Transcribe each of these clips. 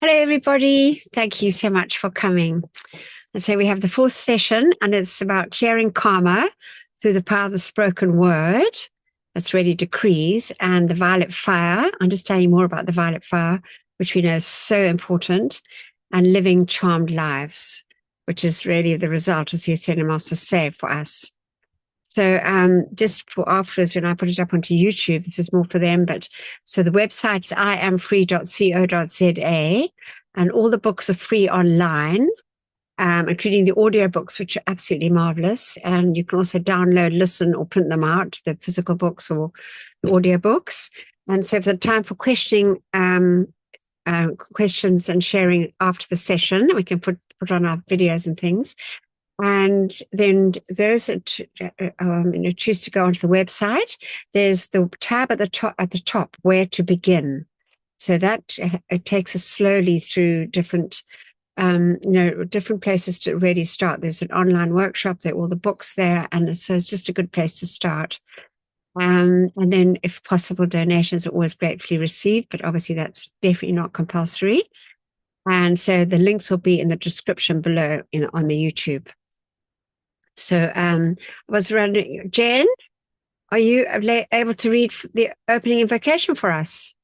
Hello, everybody. Thank you so much for coming. And so we have the fourth session, and it's about clearing karma through the power of the spoken word. That's really decrees, and the violet fire, understanding more about the violet fire, which we know is so important, and living charmed lives, which is really the result, as the Ascended Masters say, for us. So just for afterwards, when I put it up onto YouTube, this is more for them. But so the website's iamfree.co.za, and all the books are free online, including the audio books, which are absolutely marvelous. And you can also download, listen, or print them out, the physical books or the audio books. And so for the time for questioning, questions and sharing after the session, we can put on our videos and things. And then those that choose to go onto the website, there's the tab at the top, where to begin. So that it takes us slowly through different places to really start. There's an online workshop, there are all the books there, and so it's just a good place to start. And then, if possible, donations are always gratefully received, but obviously that's definitely not compulsory. And so the links will be in the description below on the YouTube. So I was wondering, Jen, are you able to read the opening invocation for us?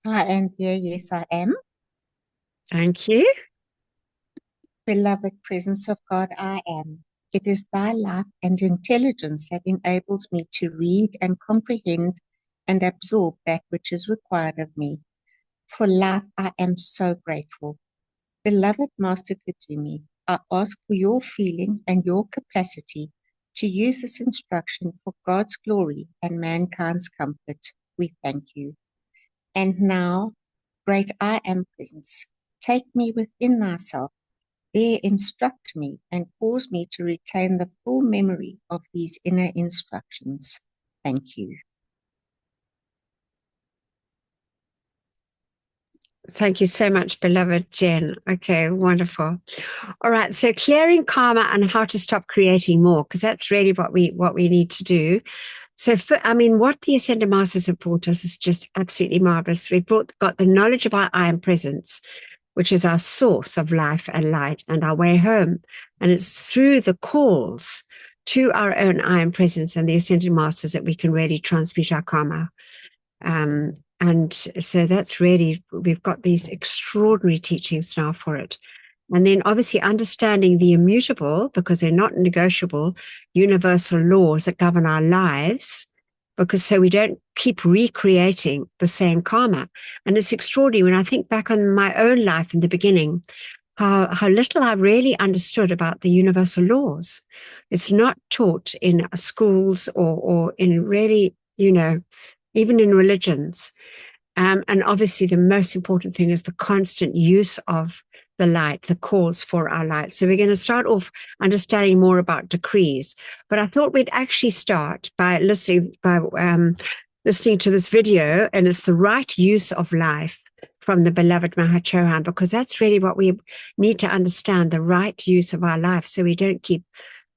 Hi, Anthea. Yes, I am. Thank you. Beloved presence of God, I am. It is thy life and intelligence that enables me to read and comprehend and absorb that which is required of me. For life, I am so grateful. Beloved Master Kutumi, I ask for your feeling and your capacity to use this instruction for God's glory and mankind's comfort. We thank you. And now, great I am presence, take me within thyself. There instruct me and cause me to retain the full memory of these inner instructions. Thank you. Thank you so much, beloved Jen. Okay, wonderful. All right, so clearing karma and how to stop creating more, because that's really what we need to do. So, what the Ascended Masters have brought us is just absolutely marvelous. We've got the knowledge of our I Am Presence, which is our source of life and light and our way home. And it's through the calls to our own I Am Presence and the Ascended Masters that we can really transmute our karma. And so that's really, we've got these extraordinary teachings now for it. And then obviously understanding the immutable, because they're not negotiable, universal laws that govern our lives, because so we don't keep recreating the same karma. And it's extraordinary when I think back on my own life in the beginning, how little I really understood about the universal laws. It's not taught in schools or in really, even in religions. And obviously the most important thing is the constant use of the light, the calls for our light. So we're going to start off understanding more about decrees. But I thought we'd actually start by listening to this video, and it's the right use of life from the beloved Mahachohan, because that's really what we need to understand, the right use of our life, so we don't keep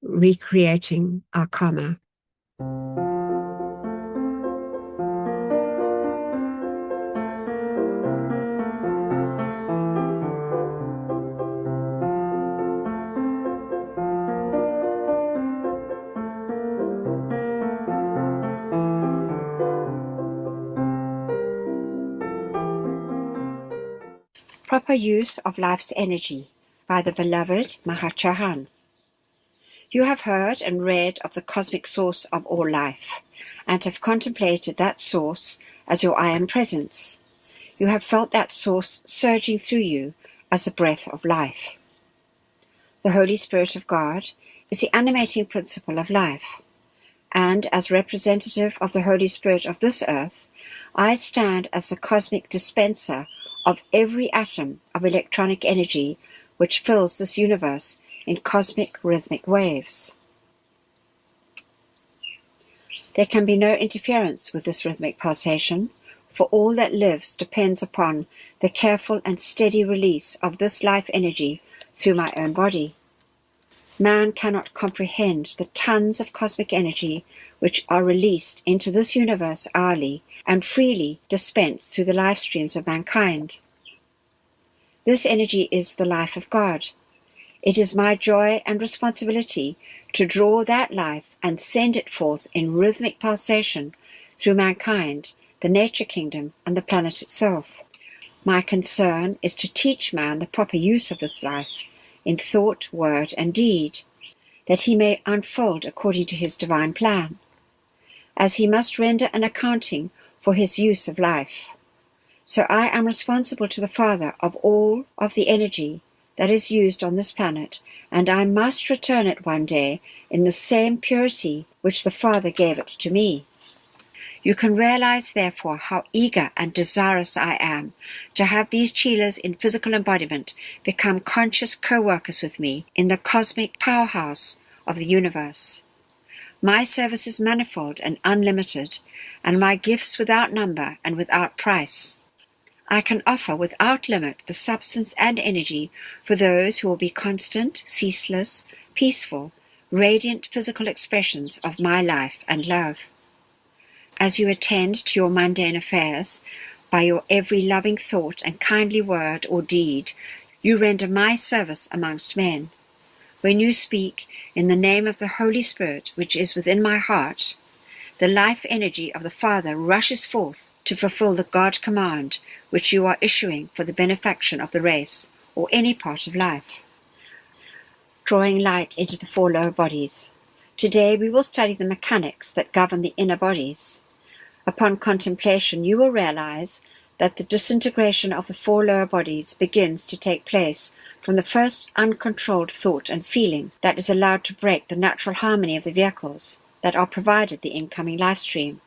recreating our karma. Proper use of life's energy by the beloved Mahachohan. You have heard and read of the cosmic source of all life, and have contemplated that source as your I Am Presence. You have felt that source surging through you as the breath of life. The Holy Spirit of God is the animating principle of life, and as representative of the Holy Spirit of this earth, I stand as the cosmic dispenser of every atom of electronic energy which fills this universe in cosmic rhythmic waves. There can be no interference with this rhythmic pulsation, for all that lives depends upon the careful and steady release of this life energy through my own body. Man cannot comprehend the tons of cosmic energy which are released into this universe hourly and freely dispensed through the life streams of mankind. This energy is the life of God. It is my joy and responsibility to draw that life and send it forth in rhythmic pulsation through mankind, the nature kingdom, and the planet itself. My concern is to teach man the proper use of this life in thought, word, and deed, that he may unfold according to his divine plan, as he must render an accounting for his use of life. So I am responsible to the Father of all of the energy that is used on this planet, and I must return it one day in the same purity which the Father gave it to me. You can realize, therefore, how eager and desirous I am to have these Chelas in physical embodiment become conscious co-workers with me in the cosmic powerhouse of the universe. My service is manifold and unlimited, and my gifts without number and without price. I can offer without limit the substance and energy for those who will be constant, ceaseless, peaceful, radiant physical expressions of my life and love. As you attend to your mundane affairs, by your every loving thought and kindly word or deed, you render my service amongst men. When you speak in the name of the Holy Spirit which is within my heart, the life energy of the Father rushes forth to fulfill the God command which you are issuing for the benefaction of the race or any part of life. Drawing light into the four lower bodies. Today we will study the mechanics that govern the inner bodies. Upon contemplation you will realize that the disintegration of the four lower bodies begins to take place from the first uncontrolled thought and feeling that is allowed to break the natural harmony of the vehicles that are provided the incoming life stream.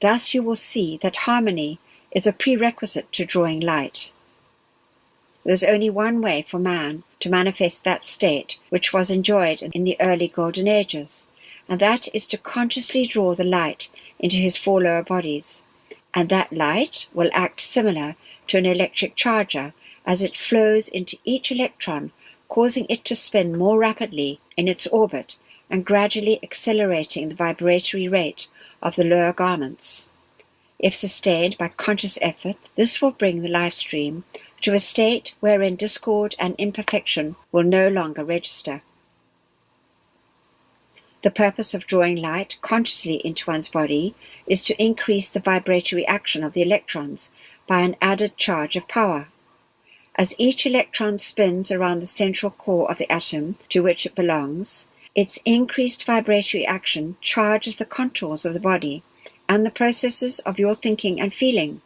Thus you will see that harmony is a prerequisite to drawing light. There is only one way for man to manifest that state which was enjoyed in the early golden ages, and that is to consciously draw the light into his four lower bodies, and that light will act similar to an electric charger as it flows into each electron, causing it to spin more rapidly in its orbit and gradually accelerating the vibratory rate of the lower garments. If sustained by conscious effort, this will bring the life stream to a state wherein discord and imperfection will no longer register. The purpose of drawing light consciously into one's body is to increase the vibratory action of the electrons by an added charge of power. As each electron spins around the central core of the atom to which it belongs, its increased vibratory action charges the contours of the body and the processes of your thinking and feeling.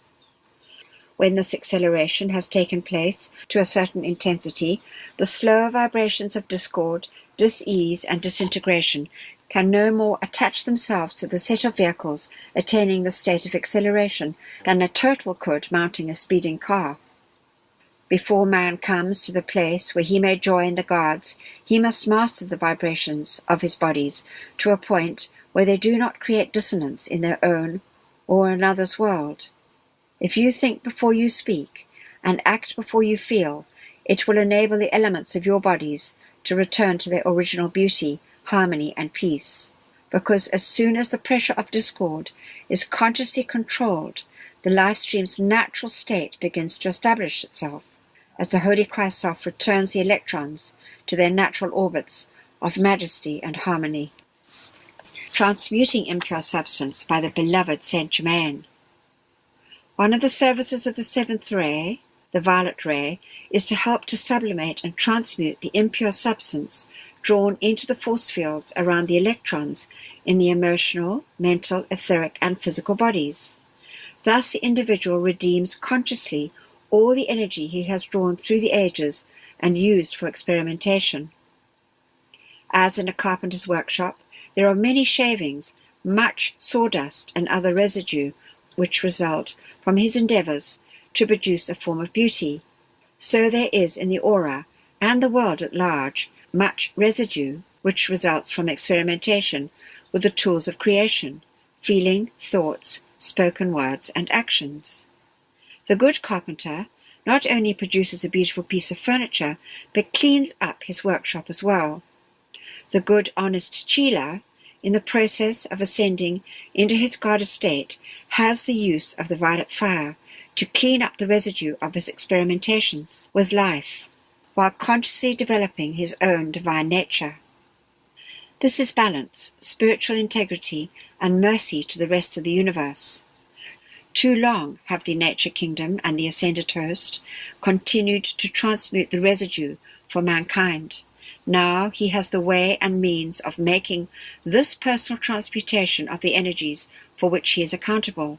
When this acceleration has taken place to a certain intensity, the slower vibrations of discord, dis-ease, and disintegration can no more attach themselves to the set of vehicles attaining the state of acceleration than a turtle could mounting a speeding car. Before man comes to the place where he may join the gods, he must master the vibrations of his bodies to a point where they do not create dissonance in their own or another's world. If you think before you speak and act before you feel, it will enable the elements of your bodies to return to their original beauty, harmony, and peace. Because as soon as the pressure of discord is consciously controlled, the life stream's natural state begins to establish itself, as the Holy Christ Self returns the electrons to their natural orbits of majesty and harmony. Transmuting impure substance by the beloved Saint Germain. One of the services of the seventh ray, the violet ray, is to help to sublimate and transmute the impure substance drawn into the force fields around the electrons in the emotional, mental, etheric, and physical bodies. Thus the individual redeems consciously all the energy he has drawn through the ages and used for experimentation. As in a carpenter's workshop, there are many shavings, much sawdust, and other residue which result from his endeavors to produce a form of beauty. So there is in the aura and the world at large much residue which results from experimentation with the tools of creation, feeling, thoughts, spoken words, and actions. The good carpenter not only produces a beautiful piece of furniture, but cleans up his workshop as well. The good, honest Chela, in the process of ascending into his God estate, has the use of the violet fire to clean up the residue of his experimentations with life, while consciously developing his own divine nature. This is balance, spiritual integrity, and mercy to the rest of the universe. Too long have the nature kingdom and the ascended host continued to transmute the residue for mankind. Now he has the way and means of making this personal transmutation of the energies for which he is accountable.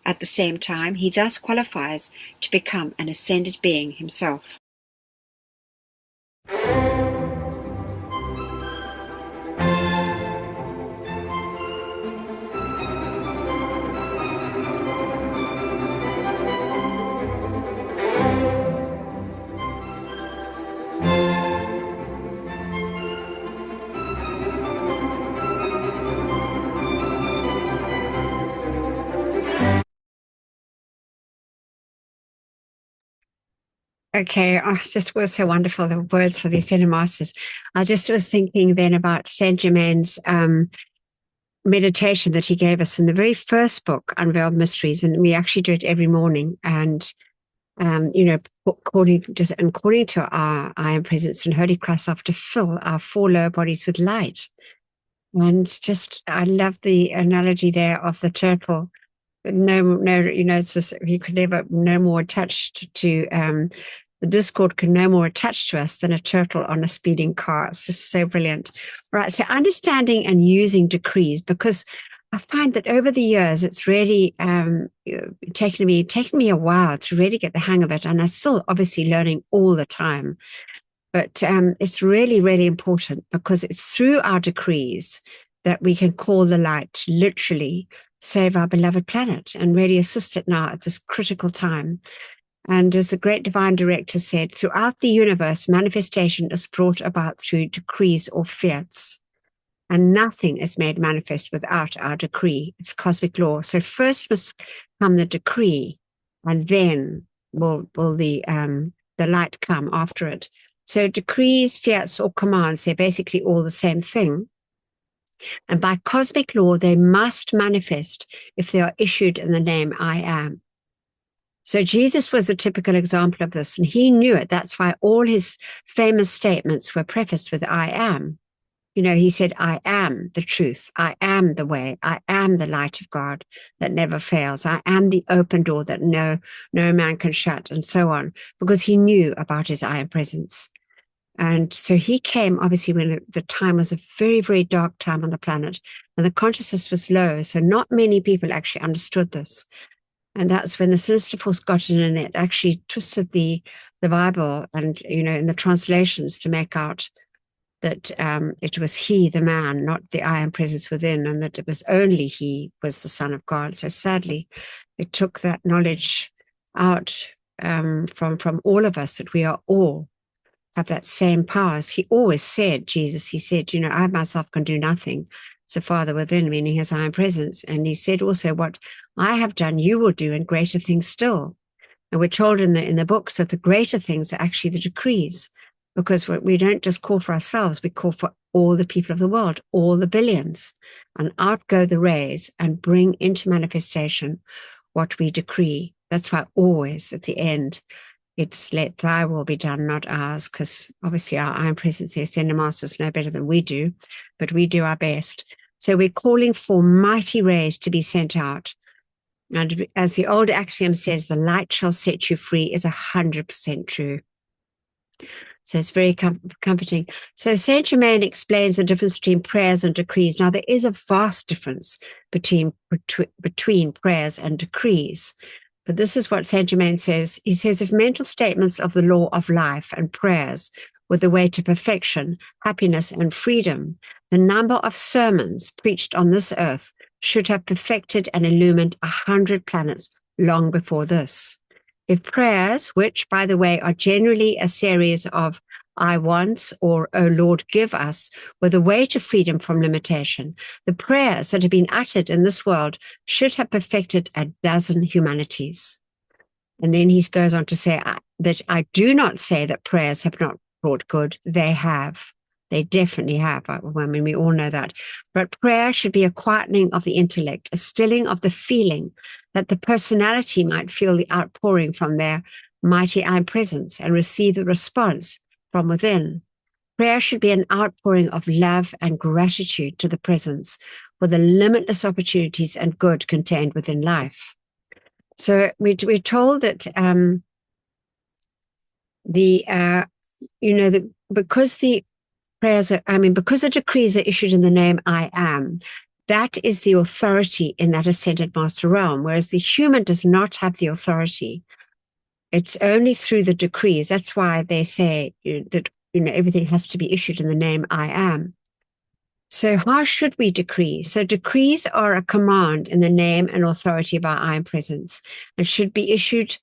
At the same time, he thus qualifies to become an ascended being himself. Okay, oh, this was so wonderful, the words for the Ascended Masters. I just was thinking then about Saint Germain's meditation that he gave us in the very first book, Unveiled Mysteries, and we actually do it every morning. And according to our I am presence and Holy Christ, to fill our four lower bodies with light. And just, I love the analogy there of the turtle. No, it's just, he could never, no more attached to, the discord can no more attach to us than a turtle on a speeding car. It's just so brilliant. Right. So understanding and using decrees, because I find that over the years, it's really taken me a while to really get the hang of it. And I'm still obviously learning all the time. But it's really, really important, because it's through our decrees that we can call the light to literally save our beloved planet and really assist it now at this critical time. And as the great divine director said, throughout the universe, manifestation is brought about through decrees or fiats. And nothing is made manifest without our decree. It's cosmic law. So first must come the decree, and then will the light come after it. So decrees, fiats, or commands, they're basically all the same thing. And by cosmic law, they must manifest if they are issued in the name I am. So Jesus was a typical example of this, and he knew it. That's why all his famous statements were prefaced with I am. He said, I am the truth. I am the way. I am the light of God that never fails. I am the open door that no man can shut, and so on, because he knew about his I am presence. And so he came, obviously, when the time was a very, very dark time on the planet, and the consciousness was low. So not many people actually understood this. And that's when the sinister force got in, and it actually twisted the Bible and, in the translations to make out that it was he, the man, not the I am presence within, and that it was only he was the Son of God. So sadly, it took that knowledge out from all of us, that we are all have that same powers. He always said, Jesus, he said, I myself can do nothing. It's the Father within, meaning his I am presence. And he said also, what I have done, you will do, and greater things still. And we're told in the books that the greater things are actually the decrees, because we don't just call for ourselves, we call for all the people of the world, all the billions, and out go the rays and bring into manifestation what we decree. That's why always at the end, it's let thy will be done, not ours, because obviously our I am presence, the Ascended Masters know better than we do, but we do our best. So we're calling for mighty rays to be sent out. And as the old axiom says, the light shall set you free, is 100% true. So it's very comforting. So Saint Germain explains the difference between prayers and decrees. Now, there is a vast difference between prayers and decrees. But this is what Saint Germain says. He says, if mental statements of the law of life and prayers were the way to perfection, happiness, and freedom, the number of sermons preached on this earth should have perfected and illumined 100 planets long before this. If prayers, which, by the way, are generally a series of I want or O Lord, give us, were the way to freedom from limitation, the prayers that have been uttered in this world should have perfected 12 humanities. And then he goes on to say that I do not say that prayers have not brought good. They have. They definitely have. I mean, we all know that. But prayer should be a quietening of the intellect, a stilling of the feeling that the personality might feel the outpouring from their mighty I presence and receive the response from within. Prayer should be an outpouring of love and gratitude to the presence for the limitless opportunities and good contained within life. So we're told that because the prayers are, because the decrees are issued in the name I am, that is the authority in that ascended master realm, whereas the human does not have the authority. It's only through the decrees. That's why they say that everything has to be issued in the name I am. So how should we decree? So decrees are a command in the name and authority of our I am presence and should be issued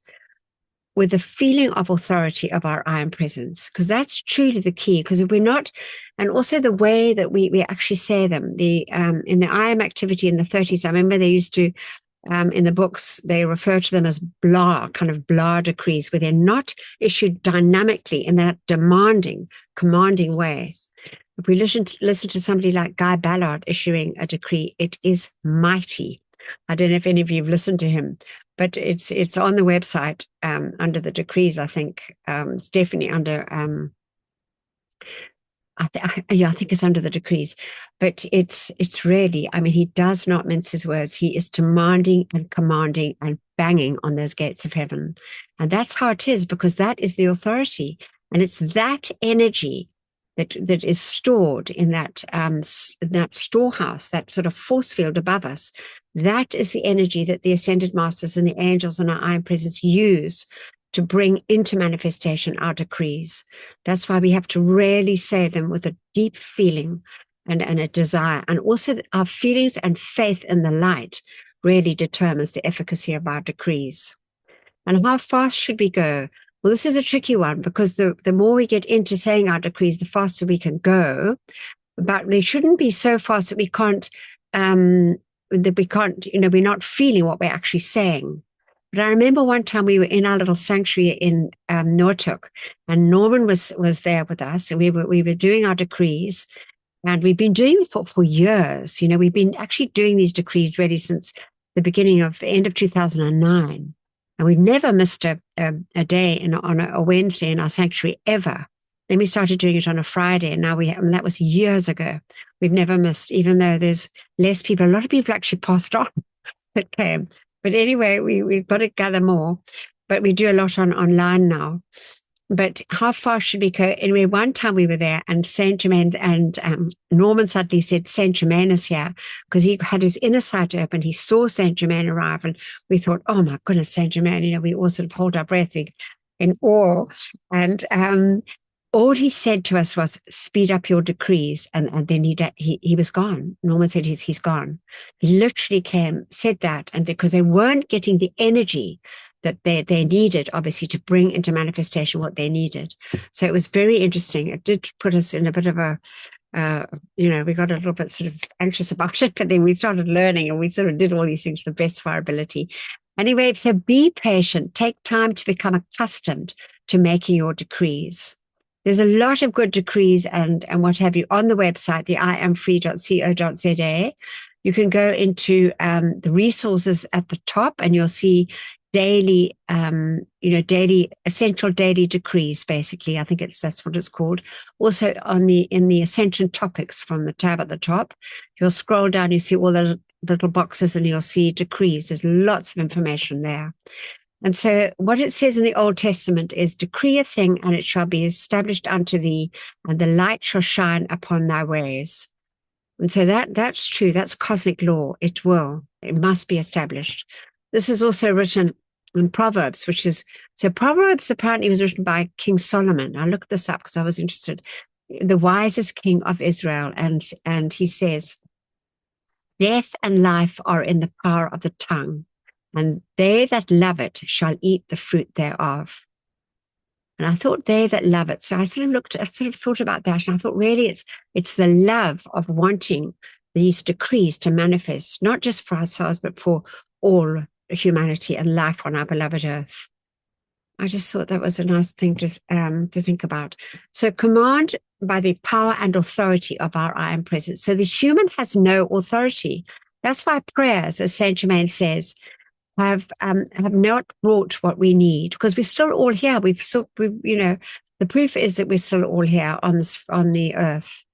with the feeling of authority of our I am presence, because that's truly the key. Because if we're not, and also the way that we actually say them, in the I am activity in the 30s, I remember they used to, in the books, they refer to them as kind of blah decrees, where they're not issued dynamically in that commanding way. If we listen to somebody like Guy Ballard issuing a decree, it is mighty. I don't know if any of you have listened to him, but it's on the website under the decrees, I think. It's definitely under, I think it's under the decrees. But it's really, he does not mince his words. He is demanding and commanding and banging on those gates of heaven. And that's how it is, because that is the authority. And it's that energy that is stored in that storehouse, that sort of force field above us. That is the energy that the ascended masters and the angels in our I am presence use to bring into manifestation our decrees. That's why we have to really say them with a deep feeling and a desire. And also our feelings and faith in the light really determines the efficacy of our decrees. And how fast should we go? Well, this is a tricky one, because the more we get into saying our decrees, the faster we can go. But they shouldn't be so fast that we can't, we're not feeling what we're actually saying. But I remember one time we were in our little sanctuary in Nortuk, and Norman was there with us, and we were doing our decrees, and we've been doing it for years. We've been actually doing these decrees really since the end of 2009. And we've never missed a day on a Wednesday in our sanctuary ever. Then we started doing it on a Friday, and now that was years ago. We've never missed, even though there's less people. A lot of people actually passed on that came. But anyway, we've got to gather more. But we do a lot online now. But how far should we go? Anyway, one time we were there, and Saint Germain, and Norman suddenly said, Saint Germain is here, because he had his inner sight open. He saw Saint Germain arrive, and we thought, oh my goodness, Saint Germain, we all sort of hold our breath in awe. And all he said to us was, speed up your decrees. And then he was gone. Norman said he's gone. He literally said that, and because they weren't getting the energy that they needed, obviously, to bring into manifestation what they needed. So it was very interesting. It did put us in a bit of a, we got a little bit sort of anxious about it, but then we started learning, and we sort of did all these things to the best of our ability. Anyway, so be patient. Take time to become accustomed to making your decrees. There's a lot of good decrees and what have you on the website, the iamfree.co.za. You can go into the resources at the top, and you'll see daily, essential daily decrees, basically. I think that's what it's called. Also in the ascension topics from the tab at the top, you'll scroll down, you see all the little boxes, and you'll see decrees. There's lots of information there. And so what it says in the Old Testament is, decree a thing, and it shall be established unto thee, and the light shall shine upon thy ways. And so that's true. That's cosmic law. It must be established. This is also written in Proverbs, so Proverbs apparently was written by King Solomon. I looked this up because I was interested. The wisest king of Israel. And he says, death and life are in the power of the tongue, and they that love it shall eat the fruit thereof. And I thought, they that love it. So I sort of thought about that. And I thought, really, it's the love of wanting these decrees to manifest, not just for ourselves, but for all humanity and life on our beloved earth. I just thought that was a nice thing to think about. So command by the power and authority of our I am presence. So the human has no authority. That's why prayers, as Saint Germain says, have not brought what we need, because we're still all here. The proof is that we're still all here on the earth,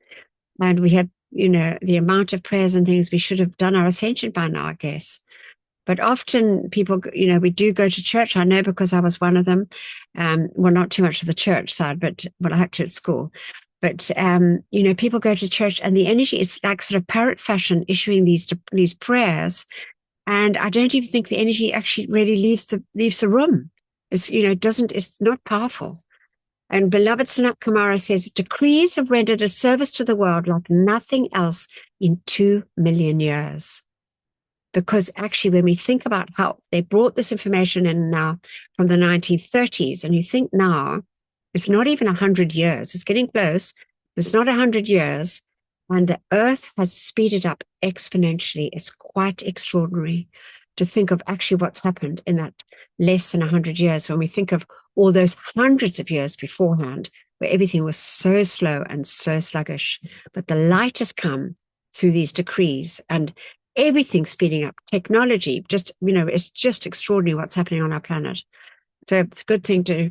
and we have, the amount of prayers and things we should have done our ascension by now, I guess. But often people, we do go to church. I know, because I was one of them. Well, not too much of the church side, but I had to at school. But, people go to church, and the energy, it's like sort of parrot fashion, issuing these prayers. And I don't even think the energy actually really leaves the room. It's not powerful. And beloved Sanat Kumara says, decrees have rendered a service to the world like nothing else in 2 million years. Because actually, when we think about how they brought this information in now from the 1930s, and you think now, it's not even 100 years. It's getting close. It's not 100 years. And the earth has speeded up exponentially. It's quite extraordinary to think of actually what's happened in that less than 100 years, when we think of all those hundreds of years beforehand, where everything was so slow and so sluggish. But the light has come through these decrees, and everything's speeding up. Technology, it's just extraordinary what's happening on our planet. So it's a good thing to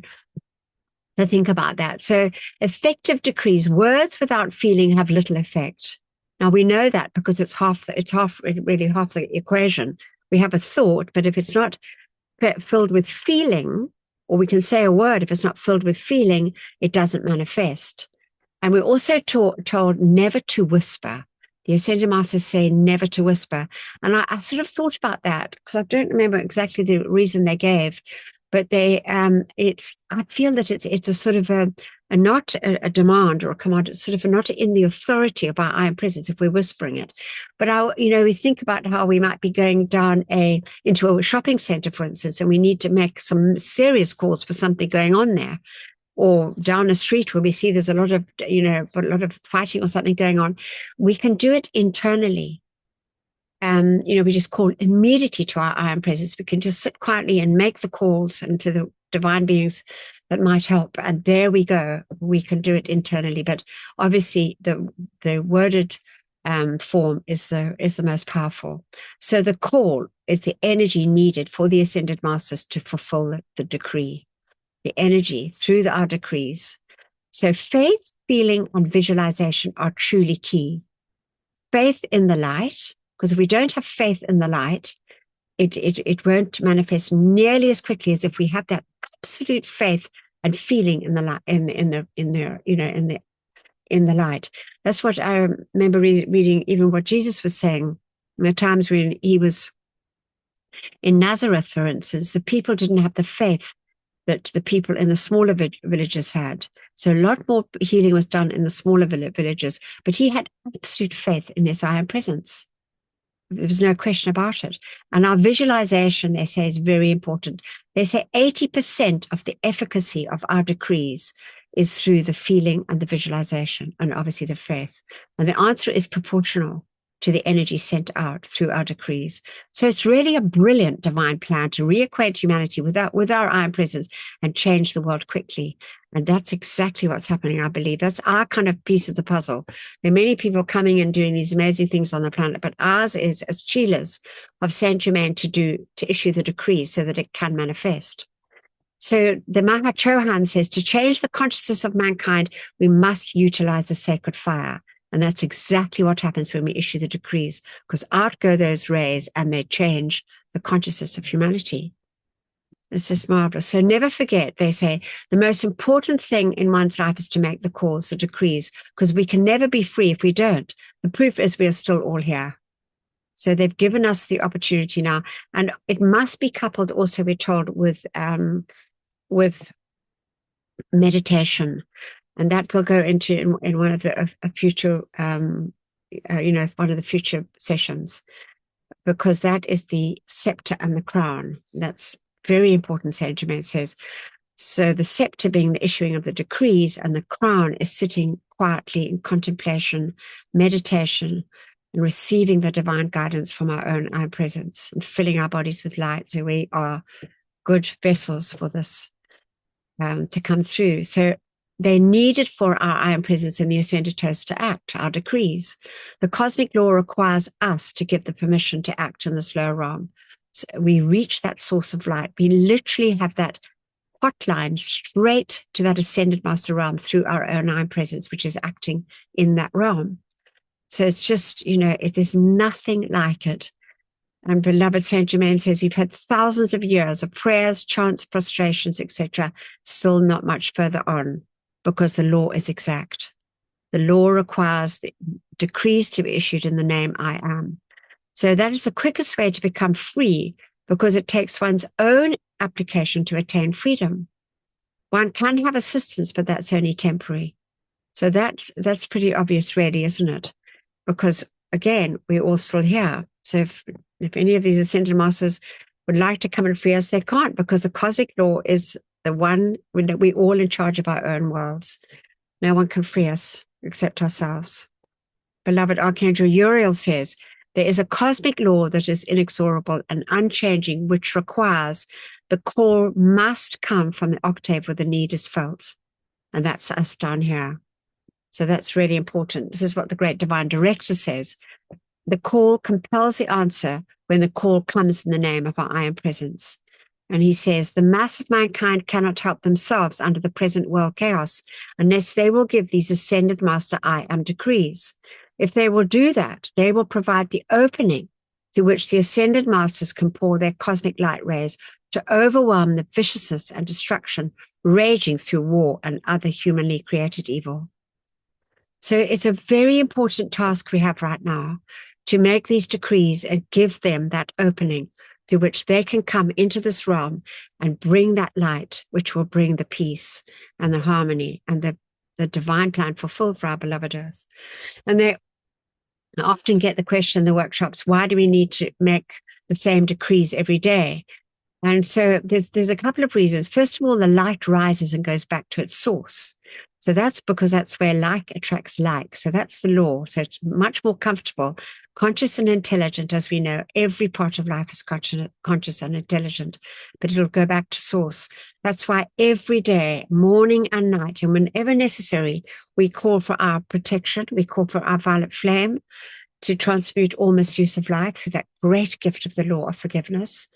think about that. So effective decrees, words without feeling have little effect. Now we know that because it's really half the equation. We have a thought, but if it's not filled with feeling, or we can say a word, if it's not filled with feeling, it doesn't manifest. And we're also told never to whisper. The Ascended Masters say never to whisper. And I sort of thought about that, because I don't remember exactly the reason they gave, but I feel that it's a sort of not a demand or a command. It's sort of not in the authority of our I am presence if we're whispering it. But we think about how we might be going down into a shopping center, for instance, and we need to make some serious calls for something going on there, or down a street where we see there's a lot of fighting or something going on. We can do it internally. We just call immediately to our I am presence. We can just sit quietly and make the calls into the divine beings that might help. And there we go. We can do it internally. But obviously the worded form is the most powerful. So the call is the energy needed for the Ascended Masters to fulfill the decree, the energy through our decrees. So faith, feeling, and visualization are truly key. Faith in the light, because if we don't have faith in the light, it won't manifest nearly as quickly as if we have that absolute faith and feeling in the light, in the light. That's what I remember reading, even what Jesus was saying. The times when he was in Nazareth, for instance, the people didn't have the faith that the people in the smaller villages had. So a lot more healing was done in the smaller villages, but he had absolute faith in his I am presence. There was no question about it. And our visualization, they say, is very important. They say 80% of the efficacy of our decrees is through the feeling and the visualization, and obviously the faith. And the answer is proportional to the energy sent out through our decrees. So it's really a brilliant divine plan to reacquaint humanity with our I am presence and change the world quickly. And that's exactly what's happening, I believe. That's our kind of piece of the puzzle. There are many people coming and doing these amazing things on the planet, but ours is as Chilas of Saint Germain to issue the decree so that it can manifest. So the Maha Chohan says, to change the consciousness of mankind, we must utilize the sacred fire. And that's exactly what happens when we issue the decrees, because out go those rays and they change the consciousness of humanity. It's just marvelous. So never forget, they say, the most important thing in one's life is to make the calls, the decrees, because we can never be free if we don't. The proof is we are still all here. So they've given us the opportunity now, and it must be coupled also, we're told, with meditation. And that will go into in one of the future, one of the future sessions, because that is the scepter and the crown. That's very important, Saint Germain says. So the scepter being the issuing of the decrees, and the crown is sitting quietly in contemplation, meditation, and receiving the divine guidance from our own I am presence, and filling our bodies with light. So we are good vessels for this to come through. So they're needed for our I am presence and the ascended host to act, our decrees. The cosmic law requires us to give the permission to act in this lower realm. So we reach that source of light. We literally have that hotline straight to that ascended master realm through our own I am presence, which is acting in that realm. So it's just, there's nothing like it. And beloved Saint Germain says, we've had thousands of years of prayers, chants, prostrations, etc., still not much further on, because the law is exact. The law requires the decrees to be issued in the name I am. So that is the quickest way to become free, because it takes one's own application to attain freedom. One can have assistance, but that's only temporary. So that's pretty obvious, really, isn't it? Because again, we're all still here. So if any of these ascended masters would like to come and free us, they can't, because the cosmic law is the one that we're all in charge of our own worlds. No one can free us except ourselves. Beloved Archangel Uriel says, there is a cosmic law that is inexorable and unchanging, which requires the call must come from the octave where the need is felt. And that's us down here. So that's really important. This is what the great divine director says. The call compels the answer when the call comes in the name of our I am presence. And he says, the mass of mankind cannot help themselves under the present world chaos unless they will give these ascended master I am decrees. If they will do that, they will provide the opening through which the ascended masters can pour their cosmic light rays to overwhelm the viciousness and destruction raging through war and other humanly created evil. So it's a very important task we have right now to make these decrees and give them that opening through which they can come into this realm and bring that light, which will bring the peace and the harmony and the divine plan fulfilled for our beloved earth. And they often get the question in the workshops, why do we need to make the same decrees every day? And so there's a couple of reasons. First of all, the light rises and goes back to its source. So that's because that's where like attracts like. So that's the law. So it's much more comfortable, conscious and intelligent. As we know, every part of life is conscious and intelligent, but it'll go back to source. That's why every day, morning and night, and whenever necessary, we call for our protection. We call for our violet flame to transmute all misuse of light through that great gift of the law of forgiveness,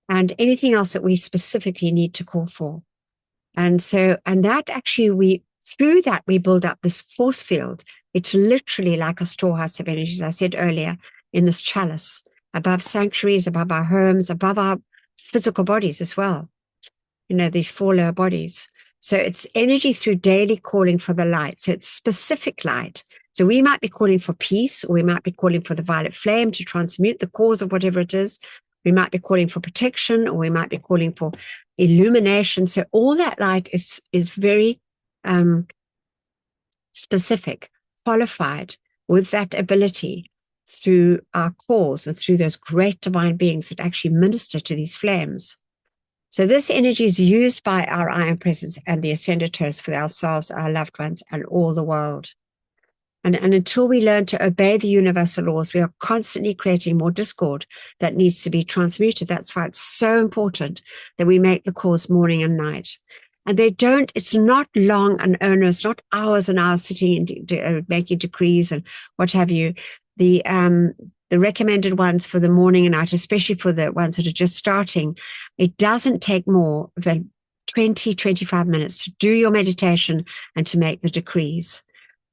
and anything else that we specifically need to call for. And that actually through that, we build up this force field. It's literally like a storehouse of energies, I said earlier, in this chalice, above sanctuaries, above our homes, above our physical bodies as well. These four lower bodies. So it's energy through daily calling for the light. So it's specific light. So we might be calling for peace, or we might be calling for the violet flame to transmute the cause of whatever it is. We might be calling for protection, or we might be calling for illumination. So all that light is very specific, qualified with that ability through our calls and through those great divine beings that actually minister to these flames. So this energy is used by our I am presence and the ascended host for ourselves, our loved ones, and all the world. And until we learn to obey the universal laws, we are constantly creating more discord that needs to be transmuted. That's why it's so important that we make the calls morning and night. And it's not long and onerous, not hours and hours sitting and making decrees and what have you. The recommended ones for the morning and night, especially for the ones that are just starting, it doesn't take more than 20-25 minutes to do your meditation and to make the decrees.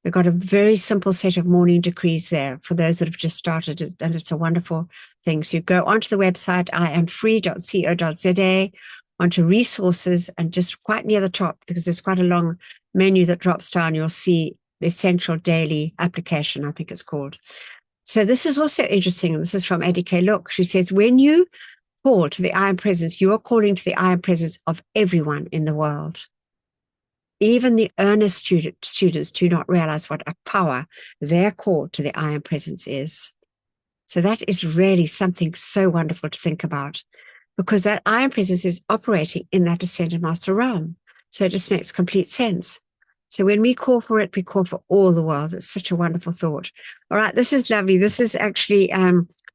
We've got a very simple set of morning decrees there for those that have just started, and it's a wonderful thing. So you go onto the website, iamfree.co.za, onto resources, and just quite near the top, because there's quite a long menu that drops down, you'll see the essential daily application, I think it's called. So this is also interesting. This is from Eddie K. Look. She says, when you call to the I am presence, you are calling to the I am presence of everyone in the world. Even the earnest students do not realize what a power their call to the I am presence is. So that is really something so wonderful to think about, because that I am presence is operating in that ascended master realm. So it just makes complete sense. So when we call for it, we call for all the world. It's such a wonderful thought. All right, this is lovely. This is actually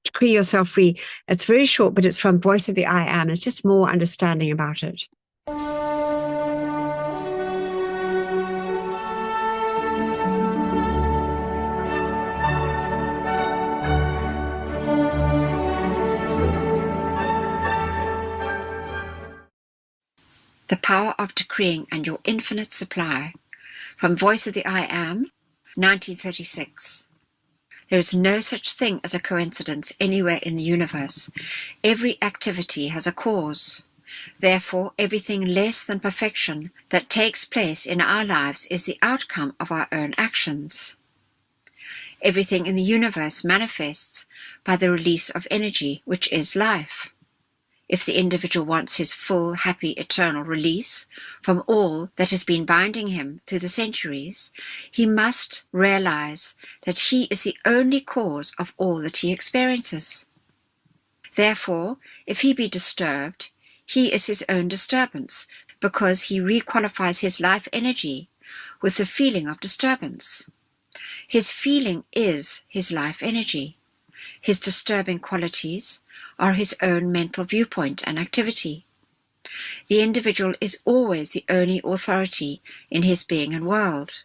Decree Yourself Free. It's very short, but it's from Voice of the I Am. It's just more understanding about it. power of decreeing and your infinite supply. From Voice of the I Am, 1936. There is no such thing as a coincidence anywhere in the universe. Every activity has a cause. Therefore, everything less than perfection that takes place in our lives is the outcome of our own actions. Everything in the universe manifests by the release of energy, which is life. If the individual wants his full, happy, eternal release from all that has been binding him through the centuries, he must realize that he is the only cause of all that he experiences. Therefore, if he be disturbed, he is his own disturbance, because he requalifies his life energy with the feeling of disturbance. His feeling is his life energy. His disturbing qualities are his own mental viewpoint and activity. The individual is always the only authority in his being and world.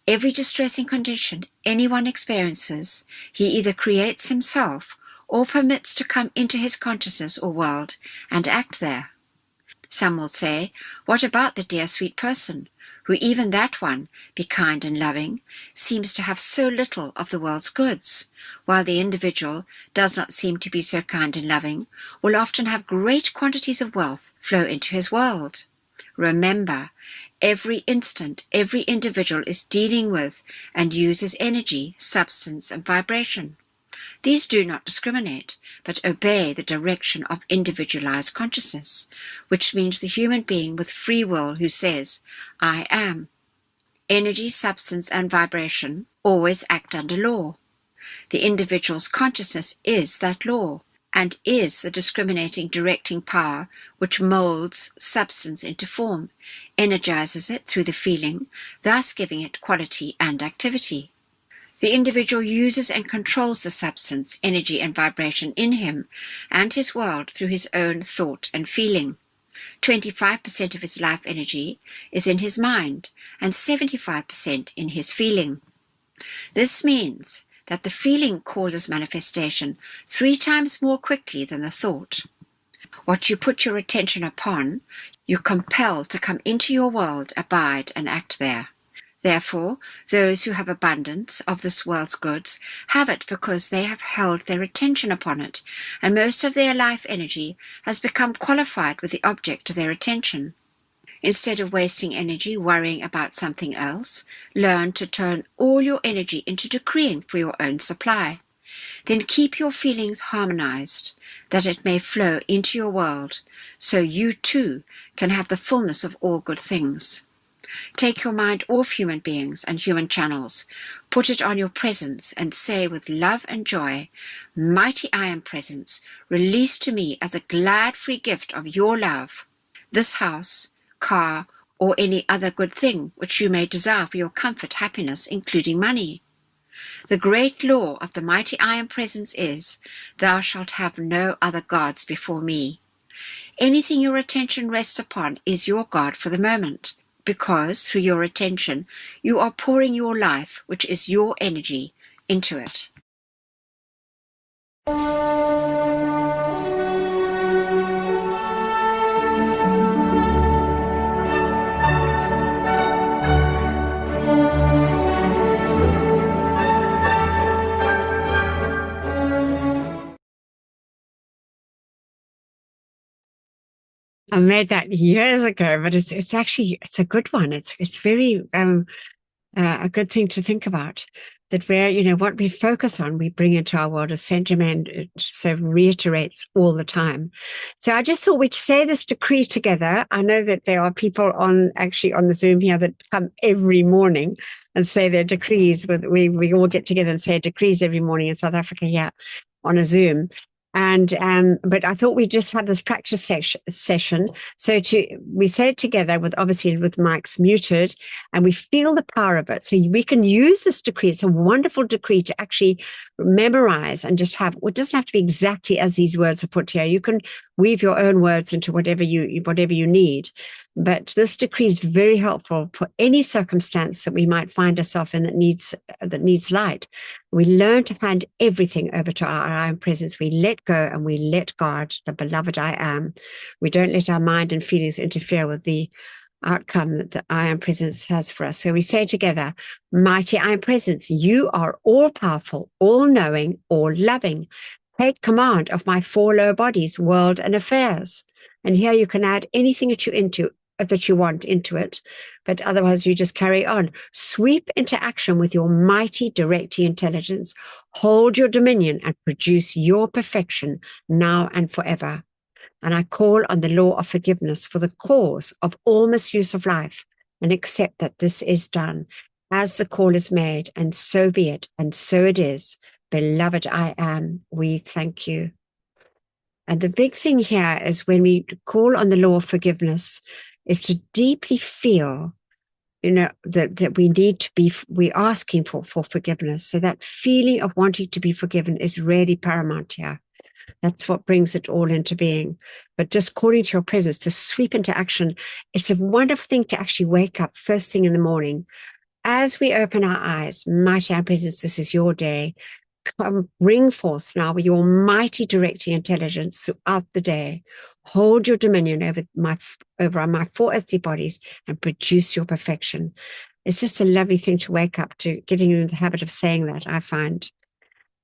Every distressing condition anyone experiences, he either creates himself or permits to come into his consciousness or world and act there. Some will say, what about the dear sweet person, who even that one, be kind and loving, seems to have so little of the world's goods, while the individual does not seem to be so kind and loving, will often have great quantities of wealth flow into his world. Remember, every instant, every individual is dealing with and uses energy, substance, and vibration. These do not discriminate, but obey the direction of individualized consciousness, which means the human being with free will who says, I am. Energy, substance, and vibration always act under law. The individual's consciousness is that law, and is the discriminating, directing power which molds substance into form, energizes it through the feeling, thus giving it quality and activity. The individual uses and controls the substance, energy, and vibration in him and his world through his own thought and feeling. 25% of his life energy is in his mind and 75% in his feeling. This means that the feeling causes manifestation 3 times more quickly than the thought. What you put your attention upon, you compel to come into your world, abide, and act there. Therefore, those who have abundance of this world's goods have it because they have held their attention upon it, and most of their life energy has become qualified with the object of their attention. Instead of wasting energy worrying about something else, learn to turn all your energy into decreeing for your own supply. Then keep your feelings harmonized, that it may flow into your world, so you too can have the fullness of all good things. Take your mind off human beings and human channels, put it on your presence, and say with love and joy, Mighty I Am Presence, release to me as a glad free gift of your love this house, car, or any other good thing which you may desire for your comfort, happiness, including money. The great law of the Mighty I Am Presence is, Thou shalt have no other gods before me. Anything your attention rests upon is your God for the moment, because through your attention you are pouring your life, which is your energy, into it. I made that years ago, but it's actually a good one. It's very a good thing to think about. That where what we focus on, we bring into our world, as Saint Germain so reiterates all the time. So I just thought we'd say this decree together. I know that there are people on the Zoom here that come every morning and say their decrees. We all get together and say decrees every morning in South Africa here on a Zoom. And but I thought we just had this practice session. So we say it together with mics muted, and we feel the power of it. So we can use this decree. It's a wonderful decree to actually memorize and just have. It doesn't have to be exactly as these words are put here. You can weave your own words into whatever you need. But this decree is very helpful for any circumstance that we might find ourselves in that needs light. We learn to hand everything over to our I am presence. We let go and we let God, the beloved I am. We don't let our mind and feelings interfere with the outcome that the I am presence has for us. So we say together, mighty I am presence, you are all powerful, all knowing, all loving. Take command of my four lower bodies, world and affairs. And here you can add anything that you want into it, but otherwise you just carry on. Sweep into action with your mighty directing intelligence. Hold your dominion and produce your perfection now and forever. And I call on the law of forgiveness for the cause of all misuse of life and accept that this is done as the call is made, and so be it, and so it is. Beloved I am, we thank you. And the big thing here is when we call on the law of forgiveness is to deeply feel, that we need to be, we're asking for forgiveness. So that feeling of wanting to be forgiven is really paramount here. That's what brings it all into being. But just calling to your presence, to sweep into action, it's a wonderful thing to actually wake up first thing in the morning. As we open our eyes, mighty our presence, this is your day. Come, bring forth now with your mighty directing intelligence throughout the day. Hold your dominion over my four earthly bodies and produce your perfection. It's just a lovely thing to wake up to, getting in the habit of saying that, I find.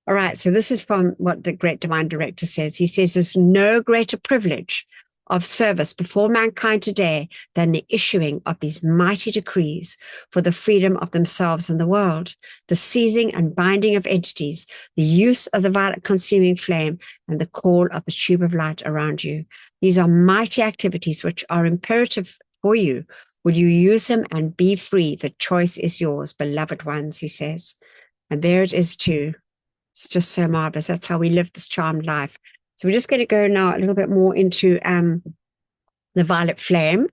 All right, so this is from what the great divine director says. He says there's no greater privilege of service before mankind today than the issuing of these mighty decrees for the freedom of themselves and the world, the seizing and binding of entities, the use of the violet consuming flame, and the call of the tube of light around you. These are mighty activities which are imperative for you. Will you use them and be free? The choice is yours, beloved ones, he says. And there it is too. It's just so marvelous. That's how we live this charmed life. So we're just going to go now a little bit more into the violet flame.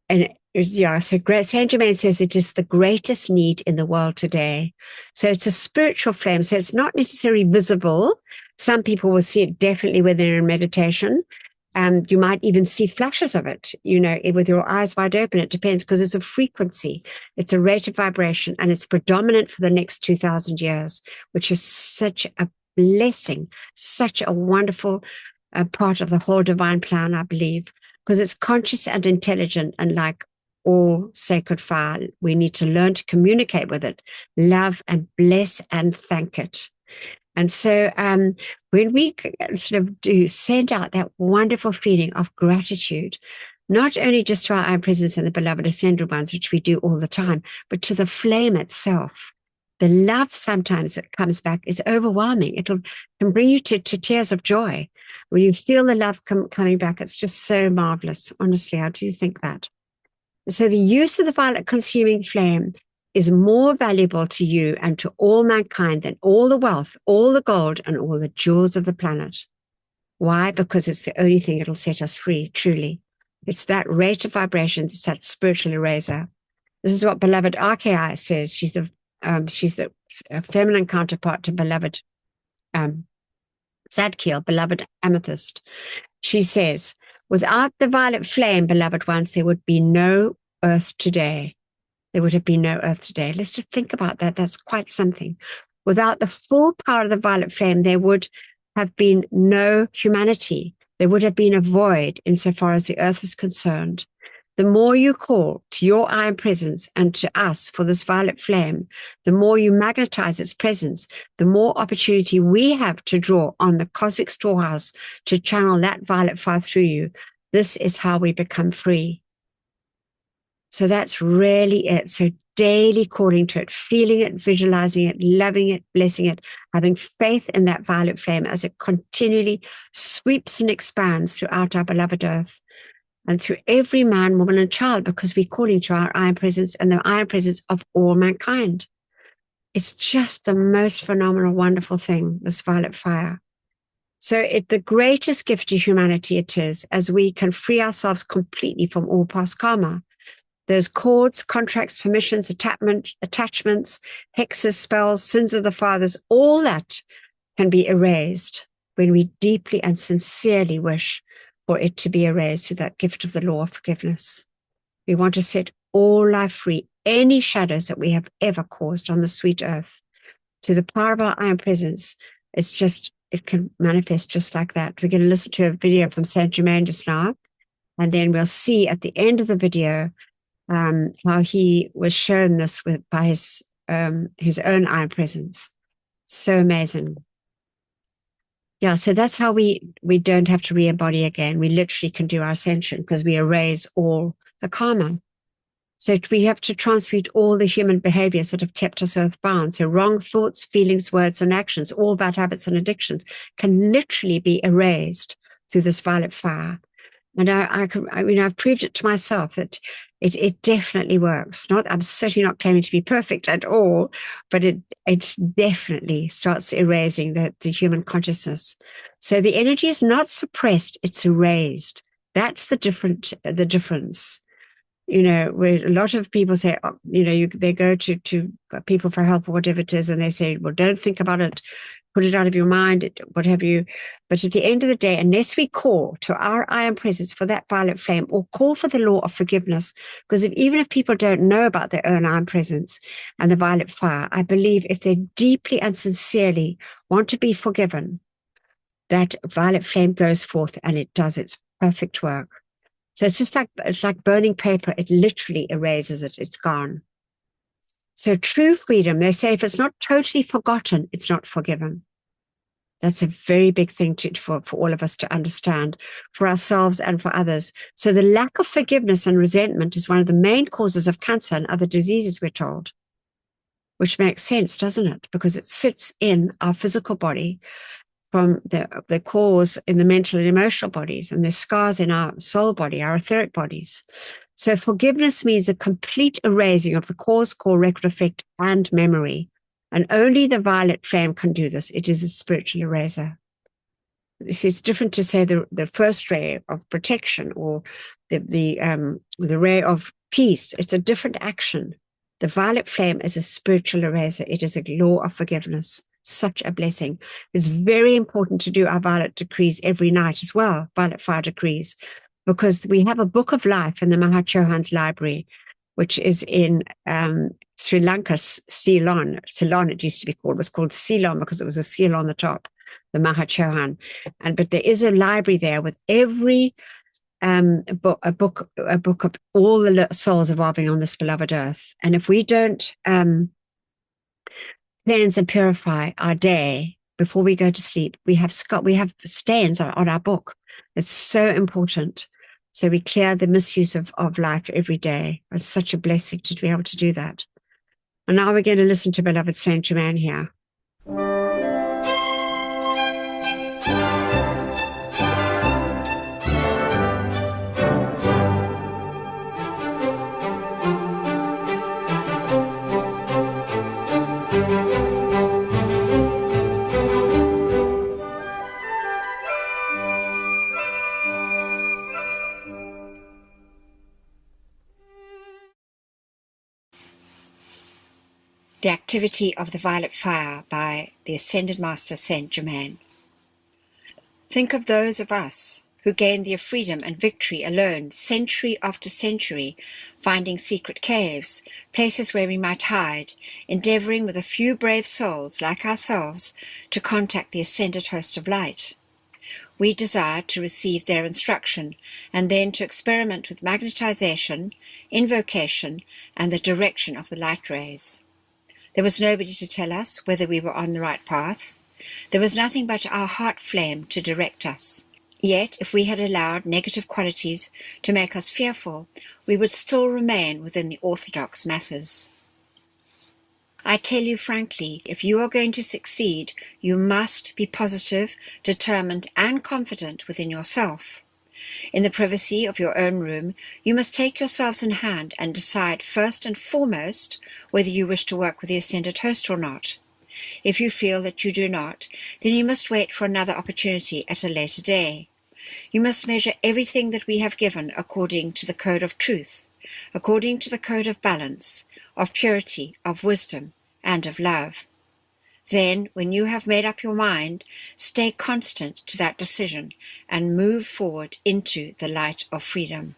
And yeah, so Saint Germain says it is the greatest need in the world today. So it's a spiritual flame. So it's not necessarily visible. Some people will see it definitely when they're in meditation. You might even see flashes of it, with your eyes wide open. It depends, because it's a frequency, it's a rate of vibration, and it's predominant for the next 2,000 years, which is such a blessing, such a wonderful part of the whole divine plan, I believe, because it's conscious and intelligent, and like all sacred fire, we need to learn to communicate with it, love and bless and thank it. And so when we sort of do send out that wonderful feeling of gratitude, not only just to our own presence and the beloved ascended ones, which we do all the time, but to the flame itself. The love sometimes that comes back is overwhelming. It can bring you to tears of joy. When you feel the love coming back, it's just so marvelous. Honestly, I do think that. So the use of the violet consuming flame is more valuable to you and to all mankind than all the wealth, all the gold, and all the jewels of the planet. Why? Because it's the only thing that'll set us free, truly. It's that rate of vibration, it's that spiritual eraser. This is what beloved Archei says. She's the feminine counterpart to beloved Zadkiel, beloved Amethyst. She says, without the violet flame, beloved ones, there would be no earth today. There would have been no earth today. Let's just think about that. That's quite something. Without the full power of the violet flame, there would have been no humanity. There would have been a void insofar as the earth is concerned. The more you call to your I am presence and to us for this violet flame, the more you magnetize its presence, the more opportunity we have to draw on the cosmic storehouse to channel that violet fire through you. This is how we become free. So that's really it. So daily calling to it, feeling it, visualizing it, loving it, blessing it, having faith in that violet flame as it continually sweeps and expands throughout our beloved earth and through every man, woman, and child, because we're calling to our iron presence and the iron presence of all mankind. It's just the most phenomenal, wonderful thing, this violet fire. So the greatest gift to humanity it is, as we can free ourselves completely from all past karma. Those cords, contracts, permissions, attachments, hexes, spells, sins of the fathers, all that can be erased when we deeply and sincerely wish for it to be erased through that gift of the law of forgiveness. We want to set all life free, any shadows that we have ever caused on the sweet earth. Through the power of our I am presence, it can manifest just like that. We're going to listen to a video from Saint Germain just now, and then we'll see at the end of the video how he was shown this by his own I am presence. So amazing. Yeah, so that's how we don't have to re-embody again. We literally can do our ascension because we erase all the karma. So we have to transmute all the human behaviors that have kept us earthbound. So wrong thoughts, feelings, words, and actions, all bad habits and addictions can literally be erased through this violet fire. And I've proved it to myself that it definitely works. I'm certainly not claiming to be perfect at all, but it definitely starts erasing the human consciousness. So the energy is not suppressed; it's erased. That's the difference. Where a lot of people say, they go to people for help or whatever it is, and they say, well, don't think about it, put it out of your mind, what have you. But at the end of the day, unless we call to our I am presence for that violet flame, or call for the law of forgiveness, because even if people don't know about their own I am presence and the violet fire, I believe if they deeply and sincerely want to be forgiven, that violet flame goes forth and it does its perfect work. So it's like burning paper. It literally erases it. It's gone. So true freedom, they say, if it's not totally forgotten, it's not forgiven. That's a very big thing for all of us to understand, for ourselves and for others. So the lack of forgiveness and resentment is one of the main causes of cancer and other diseases, we're told, which makes sense, doesn't it? Because it sits in our physical body from the cause in the mental and emotional bodies, and the scars in our soul body, our etheric bodies. So forgiveness means a complete erasing of the cause, record, effect, and memory. And only the violet flame can do this. It is a spiritual eraser. You see, it's different to say the first ray of protection or the ray of peace. It's a different action. The violet flame is a spiritual eraser. It is a law of forgiveness. Such a blessing. It's very important to do our violet decrees every night as well, violet fire decrees, because we have a book of life in the Mahachohan's library, which is in Sri Lanka, Ceylon. Ceylon, it used to be called. It was called Ceylon because it was a seal on the top, the Mahachohan. But there is a library there with every a book of all the souls evolving on this beloved earth. And if we don't cleanse and purify our day before we go to sleep, we have stains on our book. It's so important. So we clear the misuse of life every day. It's such a blessing to be able to do that. And now we're going to listen to beloved Saint Germain here. The Activity of the Violet Fire by the Ascended Master Saint Germain. Think of those of us who gained their freedom and victory alone, century after century, finding secret caves, places where we might hide, endeavoring with a few brave souls like ourselves to contact the ascended host of light. We desired to receive their instruction and then to experiment with magnetization, invocation, and the direction of the light rays. There was nobody to tell us whether we were on the right path. There was nothing but our heart flame to direct us. Yet, if we had allowed negative qualities to make us fearful, we would still remain within the orthodox masses. I tell you frankly, if you are going to succeed, you must be positive, determined, and confident within yourself. In the privacy of your own room, you must take yourselves in hand and decide first and foremost whether you wish to work with the ascended host or not. If you feel that you do not, then you must wait for another opportunity at a later day. You must measure everything that we have given according to the code of truth, according to the code of balance, of purity, of wisdom, and of love. Then, when you have made up your mind, stay constant to that decision and move forward into the light of freedom.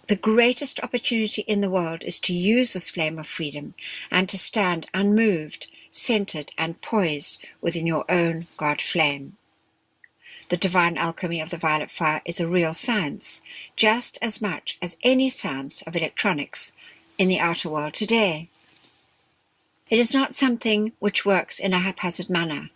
The greatest opportunity in the world is to use this flame of freedom and to stand unmoved, centered, and poised within your own God flame. The divine alchemy of the violet fire is a real science, just as much as any science of electronics in the outer world today. It is not something which works in a haphazard manner.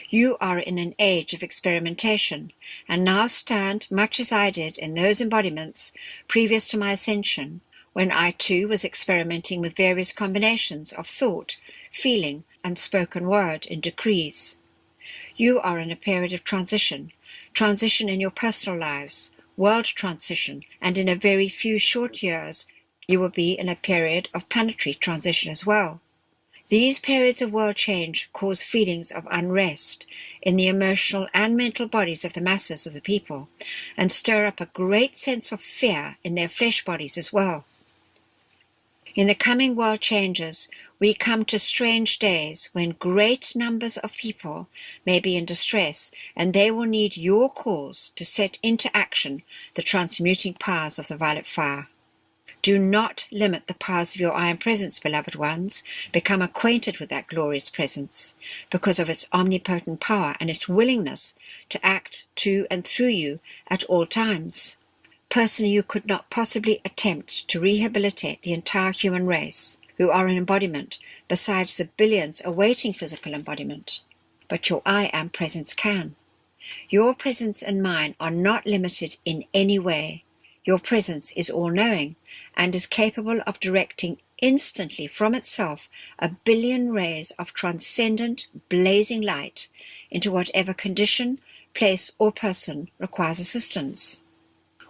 You are in an age of experimentation, and now stand much as I did in those embodiments previous to my ascension, when I too was experimenting with various combinations of thought, feeling, and spoken word in decrees. You are in a period of transition in your personal lives, world transition, and in a very few short years you will be in a period of planetary transition as well. These periods of world change cause feelings of unrest in the emotional and mental bodies of the masses of the people, and stir up a great sense of fear in their flesh bodies as well. In the coming world changes, we come to strange days when great numbers of people may be in distress, and they will need your cause to set into action the transmuting powers of the violet fire. Do not limit the powers of your iron presence, beloved ones. Become acquainted with that glorious presence, because of its omnipotent power and its willingness to act to and through you at all times. Personally, you could not possibly attempt to rehabilitate the entire human race, who are an embodiment, besides the billions awaiting physical embodiment. But your I Am presence can. Your presence and mine are not limited in any way. Your presence is all-knowing and is capable of directing instantly from itself a billion rays of transcendent, blazing light into whatever condition, place, or person requires assistance.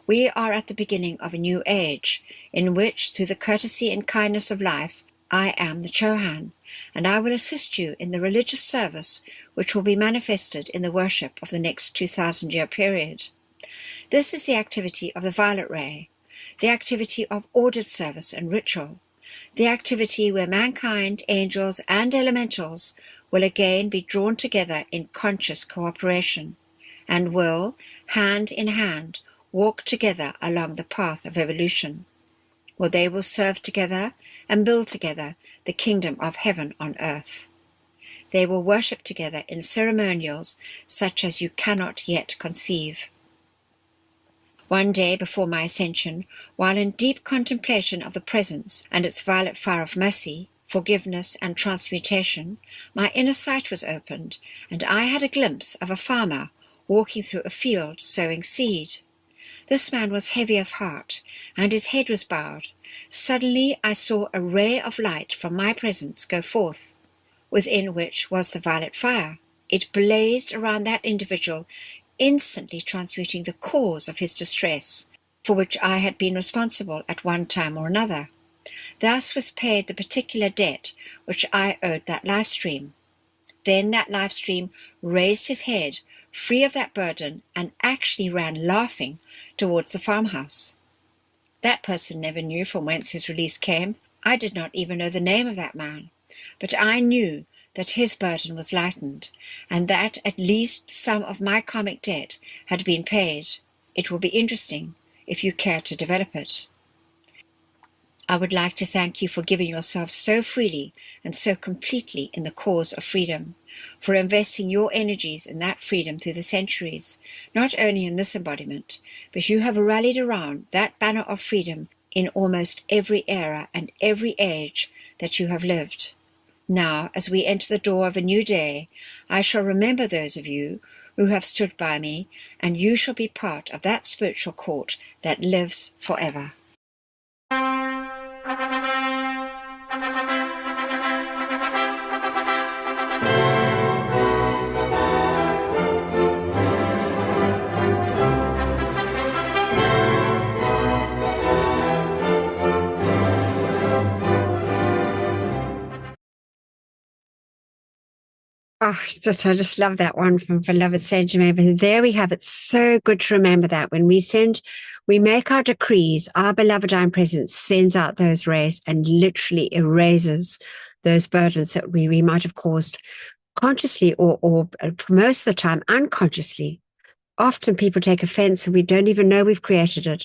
We are at the beginning of a new age, in which, through the courtesy and kindness of life, I am the Chohan, and I will assist you in the religious service which will be manifested in the worship of the next 2,000-year period. This is the activity of the violet ray, the activity of ordered service and ritual, the activity where mankind, angels, and elementals will again be drawn together in conscious cooperation, and will, hand in hand, walk together along the path of evolution, where they will serve together and build together the kingdom of heaven on earth. They will worship together in ceremonials such as you cannot yet conceive. One day before my ascension, while in deep contemplation of the presence and its violet fire of mercy, forgiveness, and transmutation, my inner sight was opened, and I had a glimpse of a farmer walking through a field sowing seed. This man was heavy of heart, and his head was bowed. Suddenly I saw a ray of light from my presence go forth, within which was the violet fire. It blazed around that individual, instantly transmuting the cause of his distress, for which I had been responsible at one time or another. Thus was paid the particular debt which I owed that life stream. Then that life stream raised his head, free of that burden, and actually ran laughing towards the farmhouse. That person never knew from whence his release came. I did not even know the name of that man, but I knew that his burden was lightened, and that at least some of my karmic debt had been paid. It will be interesting if you care to develop it. I would like to thank you for giving yourself so freely and so completely in the cause of freedom, for investing your energies in that freedom through the centuries, not only in this embodiment, but you have rallied around that banner of freedom in almost every era and every age that you have lived. Now, as we enter the door of a new day, I shall remember those of you who have stood by me, and you shall be part of that spiritual court that lives forever. Oh, I just love that one from beloved Saint Germain. But there we have it. So good to remember that when we make our decrees, our beloved iron presence sends out those rays and literally erases those burdens that we might have caused consciously or most of the time unconsciously. Often people take offense and we don't even know we've created it.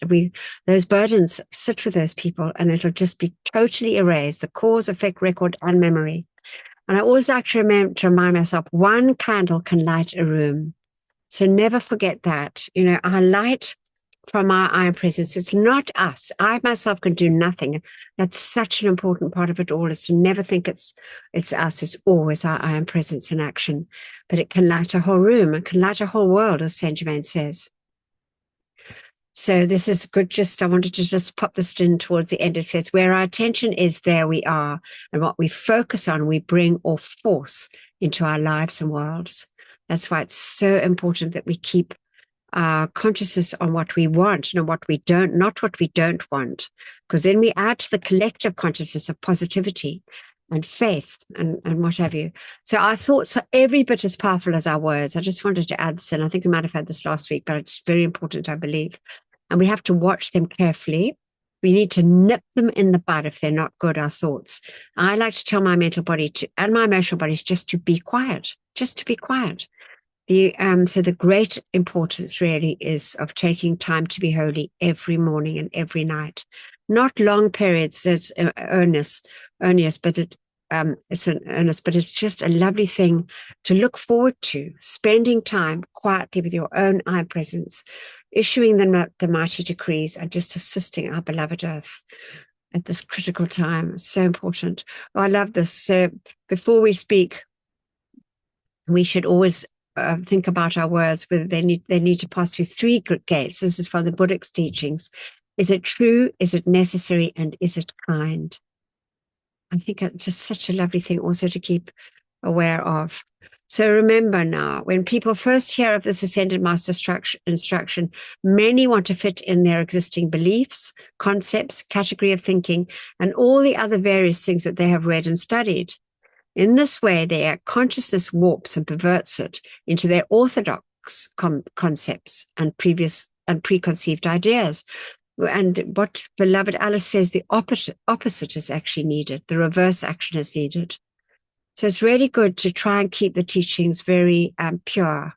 Those burdens sit with those people and it'll just be totally erased, the cause, effect, record, and memory. And I always like to remind myself, one candle can light a room. So never forget that. Our light from our I am presence, it's not us. I myself can do nothing. That's such an important part of it all, is to never think it's us. It's always our I am presence in action. But it can light a whole room. It can light a whole world, as Saint Germain says. So this is good. I wanted to just pop this in towards the end. It says, where our attention is, there we are. And what we focus on, we bring or force into our lives and worlds. That's why it's so important that we keep our consciousness on what we want, what we don't, not what we don't want, because then we add to the collective consciousness of positivity and faith and what have you. So our thoughts are every bit as powerful as our words. I just wanted to add this in. I think we might have had this last week, but it's very important, I believe. And we have to watch them carefully. We need to nip them in the bud if they're not good, our thoughts. I like to tell my mental body and my emotional bodies just to be quiet, just to be quiet. So the great importance really is of taking time to be holy every morning and every night. Not long periods, it's earnest, but it's an earnest, but it's just a lovely thing to look forward to, spending time quietly with your own I presence, issuing the mighty decrees and just assisting our beloved earth at this critical time. It's so important. Oh, I love this. So before we speak, we should always think about our words, whether they need to pass through three gates. This is from the Buddhic teachings. Is it true? Is it necessary? And is it kind? I think it's just such a lovely thing also to keep aware of. So remember now, when people first hear of this Ascended Master instruction, many want to fit in their existing beliefs, concepts, category of thinking, and all the other various things that they have read and studied. In this way, their consciousness warps and perverts it into their orthodox concepts and preconceived ideas. And what beloved Alice says, the opposite is actually needed. The reverse action is needed. So it's really good to try and keep the teachings very pure.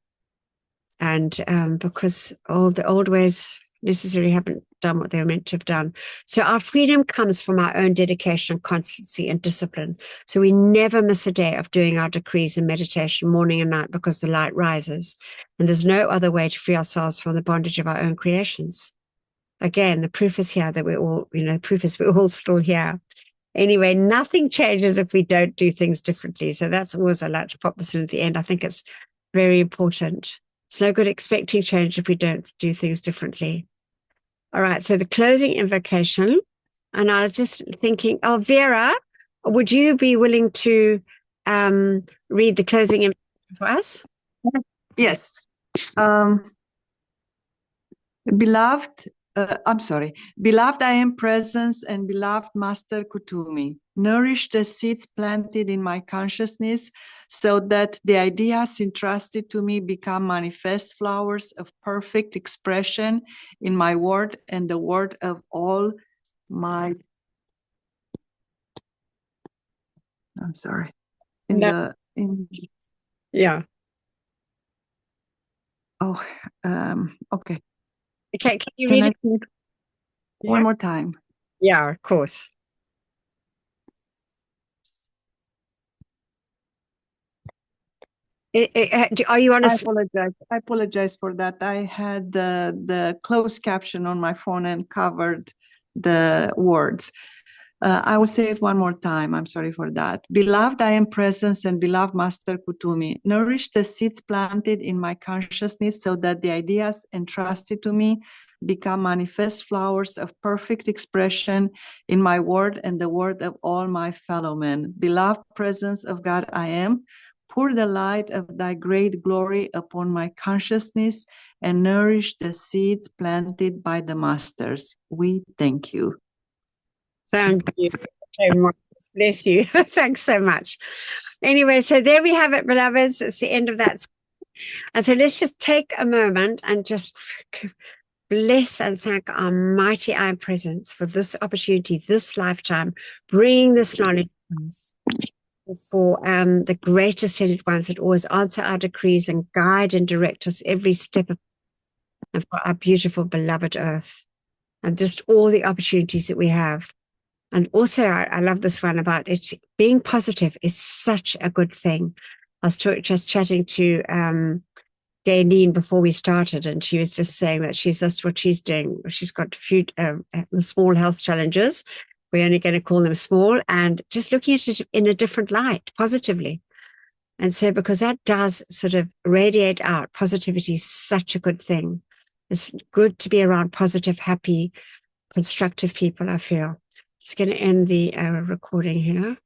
And because all the old ways necessarily haven't done what they were meant to have done. So our freedom comes from our own dedication and constancy and discipline. So we never miss a day of doing our decrees and meditation morning and night, because the light rises. And there's no other way to free ourselves from the bondage of our own creations. Again, the proof is here that we're all, the proof is we're all still here. Anyway, nothing changes if we don't do things differently. So that's always, I like to pop this in at the end. I think it's very important. It's no good expecting change if we don't do things differently. All right, so the closing invocation. And I was just thinking, Vera, would you be willing to read the closing invocation for us? Yes. Beloved, Beloved I am presence and beloved Master Kutumi, nourish the seeds planted in my consciousness so that the ideas entrusted to me become manifest flowers of perfect expression in my word and the word of all my, I'm sorry, Yeah. Oh, okay. Okay, can you read it? One more time? Yeah, of course. Are you on a... I apologize for that. I had the closed caption on my phone and covered the words. I will say it one more time. I'm sorry for that. Beloved, I am presence and beloved Master Kutumi. Nourish the seeds planted in my consciousness so that the ideas entrusted to me become manifest flowers of perfect expression in my word and the word of all my fellow men. Beloved presence of God, I am. Pour the light of thy great glory upon my consciousness and nourish the seeds planted by the masters. We thank you. Thank you so much. Bless you. Thanks so much. Anyway, so there we have it, beloveds. It's the end of that. And so let's just take a moment and just bless and thank our mighty I Am Presence for this opportunity, this lifetime, bringing this knowledge ones. For the great ascended ones that always answer our decrees and guide and direct us every step of, and for our beautiful beloved earth and just all the opportunities that we have. And also I love this one about it being positive is such a good thing. I was just chatting to Germain before we started, and she was just saying that that's what she's doing. She's got a few small health challenges. We're only going to call them small, and just looking at it in a different light, positively. And so, because that does sort of radiate out, positivity is such a good thing. It's good to be around positive, happy, constructive people, I feel. Just going to end the recording here.